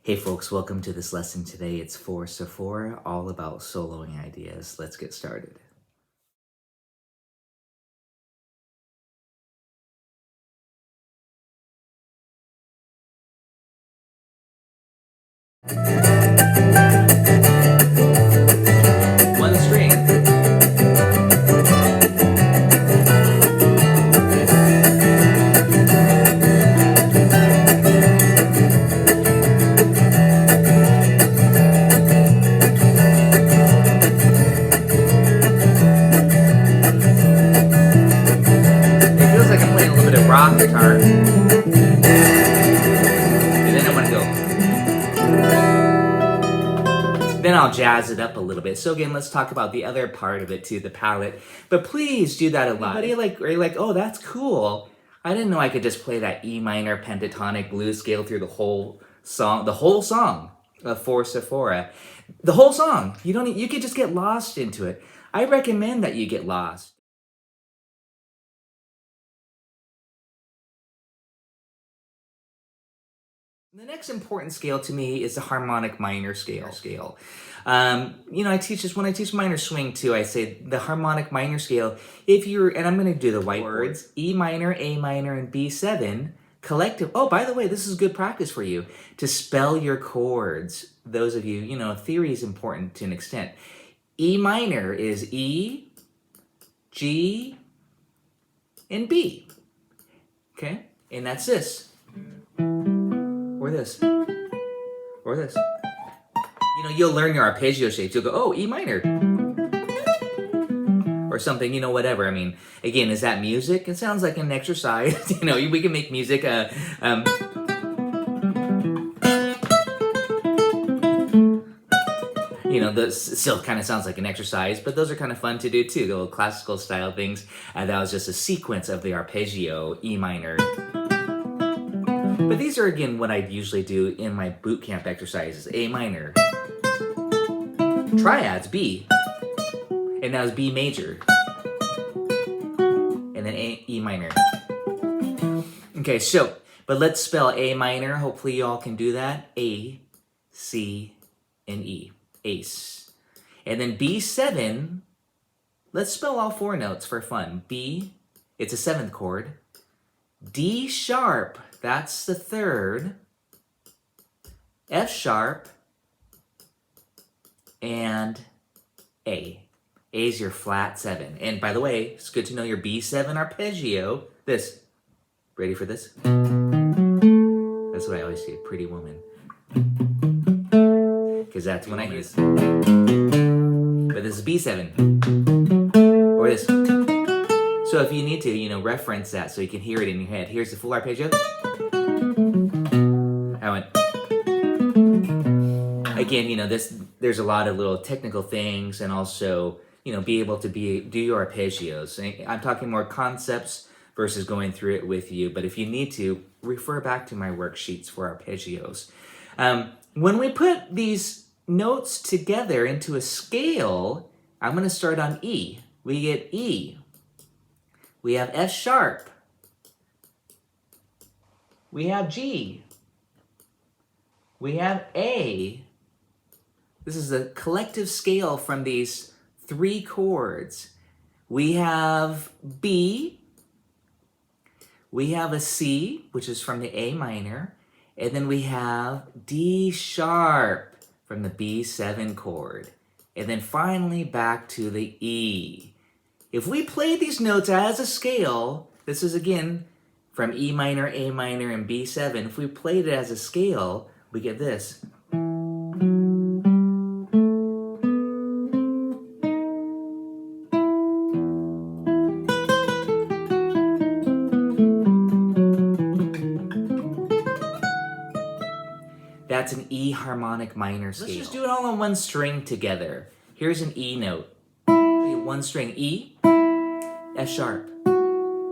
Hey folks, welcome to this lesson today. It's for Sephora, all about soloing ideas. Let's get started. One string. It feels like I'm playing a little bit of rock guitar. And then I want to go. Then I'll jazz it up a little bit. So again, let's talk about the other part of it too, the palette. But please do that a lot. Are you like, oh, that's cool. I didn't know I could just play that E minor pentatonic blues scale through the whole song of For Sephora. The whole song. You could just get lost into it. I recommend that you get lost. The next important scale to me is the harmonic minor scale. I teach this when I teach minor swing too. I say the harmonic minor scale. And I'm going to do the white words: E minor, A minor, and B7 collective. Oh, by the way, this is good practice for you to spell your chords. Those of you, theory is important to an extent. E minor is E, G, and B. Okay, and that's this. Or this. Or this. You'll learn your arpeggio shapes. You'll go, oh, E minor. Or something, whatever. I mean, again, is that music? It sounds like an exercise. We can make music. This still kind of sounds like an exercise, but those are kind of fun to do too. The little classical style things. That was just a sequence of the arpeggio, E minor. But these are, again, what I usually do in my boot camp exercises. A minor. Triads, B. And now it's B major. And then E minor. Okay, but let's spell A minor. Hopefully you all can do that. A, C, and E. Ace. And then B7, let's spell all four notes for fun. B, it's a seventh chord. D sharp, that's the third. F sharp, and A. A is your flat 7. And by the way, it's good to know your B7 arpeggio. This. Ready for this? That's what I always say, Pretty Woman. Because that's when I use. But this is B7. Or this. So if you need to, reference that so you can hear it in your head. Here's the full arpeggio. I went. Again, there's a lot of little technical things, and also, be able to do your arpeggios. I'm talking more concepts versus going through it with you. But if you need to, refer back to my worksheets for arpeggios. When we put these notes together into a scale, I'm going to start on E. We get E. We have F sharp. We have G. We have A. This is a collective scale from these three chords. We have B. We have a C, which is from the A minor. And then we have D sharp from the B7 chord. And then finally back to the E. If we play these notes as a scale, this is again from E minor, A minor, and B7. If we played it as a scale, we get this. That's an E harmonic minor scale. Let's just do it all on one string together. Here's an E note. One string E, F sharp,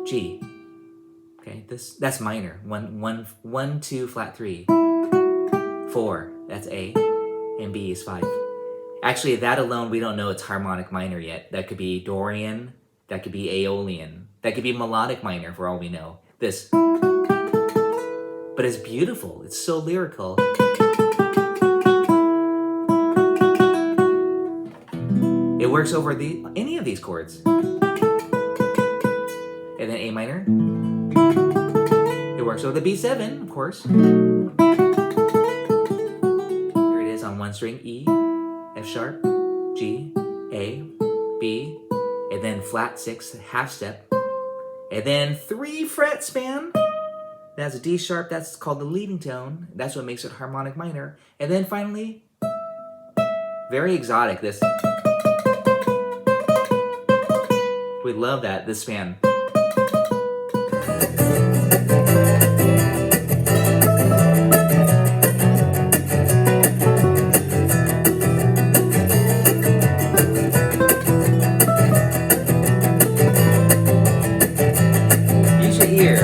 G. Okay, that's minor. 1, 2, flat 3. 4, that's A, and B is 5. Actually, that alone, we don't know it's harmonic minor yet. That could be Dorian, that could be Aeolian, that could be melodic minor for all we know. This. But it's beautiful. It's so lyrical. works over any of these chords. And then A minor. It works over the B7, of course. Here it is on one string, E, F sharp, G, A, B, and then flat 6, half step. And then 3 fret span. That's a D sharp, that's called the leading tone. That's what makes it harmonic minor. And then finally, very exotic, this. We love that, this span. Use your ear.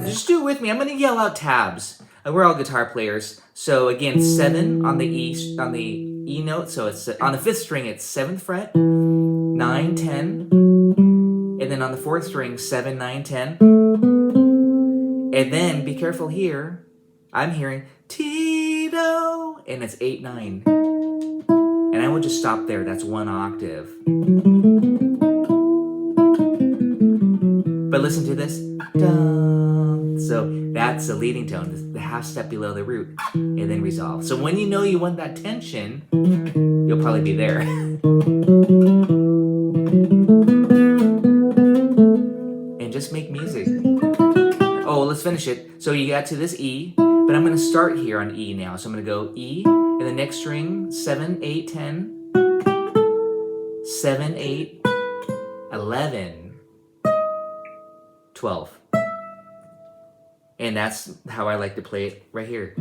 Just do it with me. I'm going to yell out tabs. We're all guitar players. So again, 7 on the E note. So it's on the 5th string, it's 7th fret, 9, 10. And then on the 4th string, 7, 9, 10. And then be careful here. I'm hearing Tito, and it's 8, 9. And I will just stop there. That's 1 octave. But listen to this. Da. So that's the leading tone, the half step below the root, and then resolve. So when you know you want that tension, you'll probably be there. And just make music. Oh, let's finish it. So you got to this E, but I'm going to start here on E now. So I'm going to go E, and the next string, 7, 8, 10, 7, 8, 11, 12. And that's how I like to play it right here.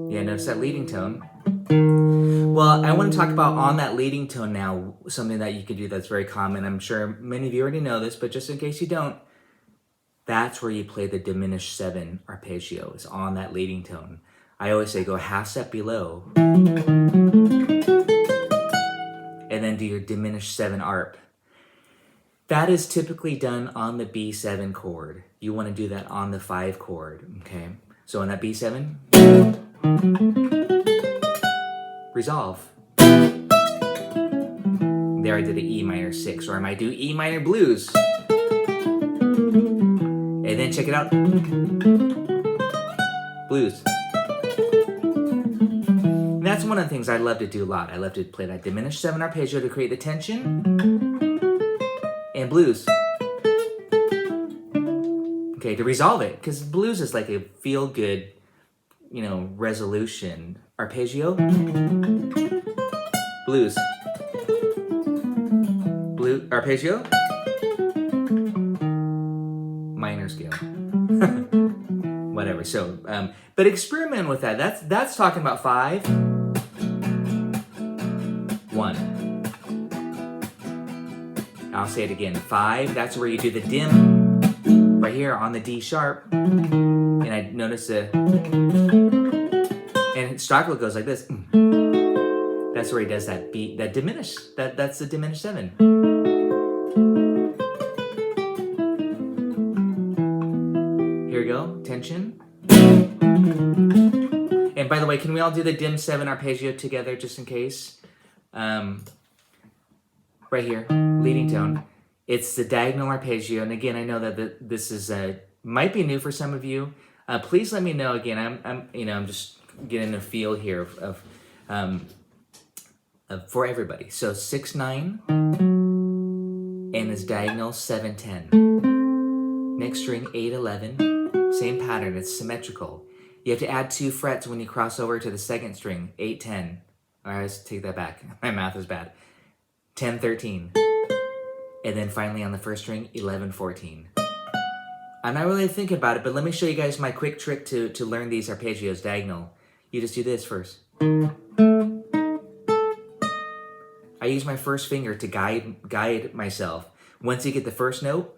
Yeah, notice that leading tone. Well, I want to talk about on that leading tone now, something that you could do that's very common. I'm sure many of you already know this, but just in case you don't, that's where you play the diminished 7 arpeggio, is on that leading tone. I always say go half step below, and then do your diminished 7 arp. That is typically done on the B7 chord. You want to do that on the 5 chord, okay? So on that B7, resolve. There I did an E minor 6, or I might do E minor blues. And then check it out. Blues. And that's one of the things I love to do a lot. I love to play that diminished 7 arpeggio to create the tension. And blues. Okay, to resolve it, because blues is like a feel-good, resolution. Arpeggio, blues, arpeggio, minor scale, whatever. So, but experiment with that. That's talking about 5, 1. I'll say it again. 5. That's where you do the dim right here on the D sharp, and I notice and Stockwell goes like this. That's where he does that beat, that diminished. That's the diminished 7. Here we go, tension. And by the way, can we all do the dim 7 arpeggio together just in case? Right here, leading tone. It's the diagonal arpeggio, and again, I know that this is might be new for some of you. Please let me know. Again, I'm just getting a feel here of for everybody. So 6, 9, and it's diagonal 7, 10. Next string 8, 11. Same pattern. It's symmetrical. You have to add 2 frets when you cross over to the 2nd string. 8, 10. All right, let's take that back. My math is bad. 10, 13. And then finally on the 1st string, 11, 14. I'm not really thinking about it, but let me show you guys my quick trick to learn these arpeggios diagonal. You just do this first. I use my first finger to guide myself. Once you get the first note,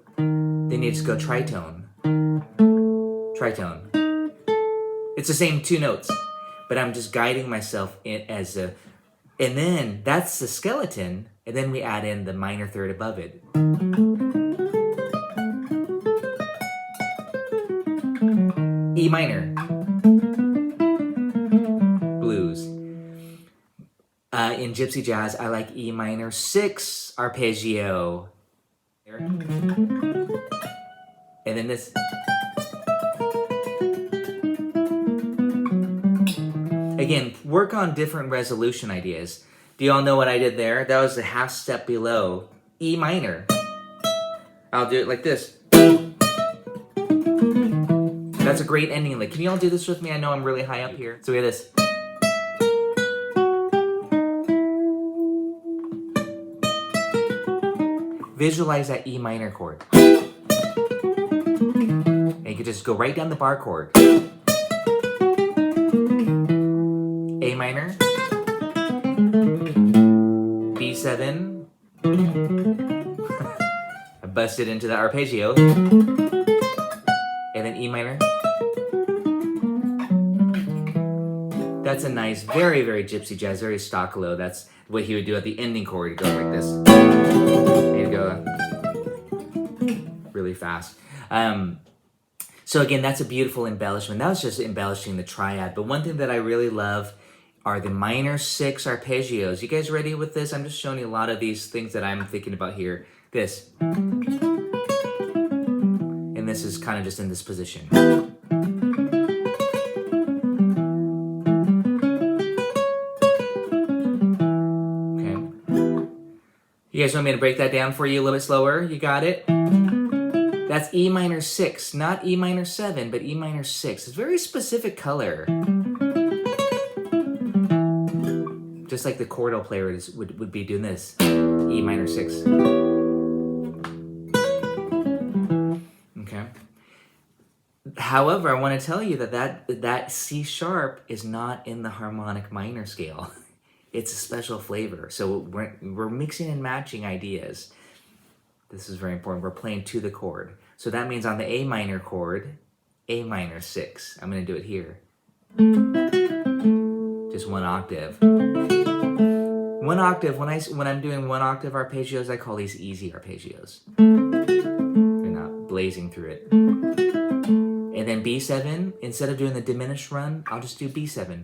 Then you just go tritone. Tritone. It's the same 2 notes, but I'm just guiding myself in as a, and then that's the skeleton, and then we add in the minor third above it. E minor. Blues. In Gypsy jazz, I like E minor 6 arpeggio. And then this. Again, work on different resolution ideas. Do y'all know what I did there? That was a half step below E minor. I'll do it like this. That's a great ending. Like, can y'all do this with me? I know I'm really high up here. So we have this. Visualize that E minor chord. And you can just go right down the bar chord. A minor. B7. I busted into the arpeggio. And then E minor. That's a nice, very, very Gypsy jazz, very staccato. That's what he would do at the ending chord. He'd go like this. He'd go really fast. So again, that's a beautiful embellishment. That was just embellishing the triad. But one thing that I really love are the minor 6 arpeggios. You guys ready with this? I'm just showing you a lot of these things that I'm thinking about here. This. And this is kind of just in this position. Okay. You guys want me to break that down for you a little bit slower? You got it? That's E minor 6, not E minor 7, but E minor 6. It's a very specific color. Just like the chordal player would be doing this. E minor 6. Okay. However, I want to tell you that C sharp is not in the harmonic minor scale. It's a special flavor. So we're mixing and matching ideas. This is very important. We're playing to the chord. So that means on the A minor chord, A minor 6. I'm going to do it here. Just 1 octave. 1 octave, when I'm doing 1 octave arpeggios, I call these easy arpeggios. They're not blazing through it. And then B7, instead of doing the diminished run, I'll just do B7.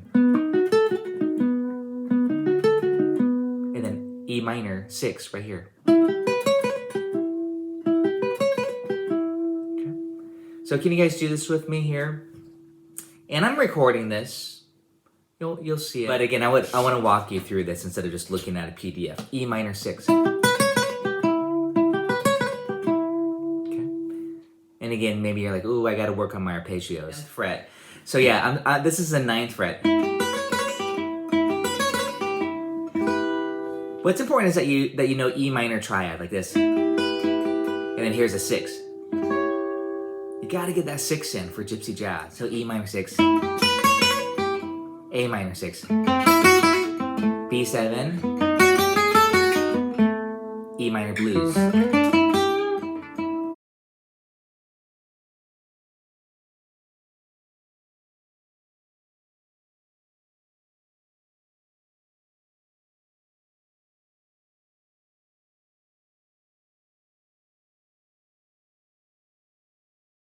And then E minor 6 right here. So can you guys do this with me here? And I'm recording this. You'll see it. But again, I want to walk you through this instead of just looking at a PDF. E minor 6. Okay. And again, maybe you're like, ooh, I got to work on my arpeggios. 9th fret. So yeah, this is the 9th fret. What's important is that you know E minor triad like this. And then here's a 6. You gotta get that 6 in for Gypsy jazz. So E minor 6, A minor 6, B7, E minor blues.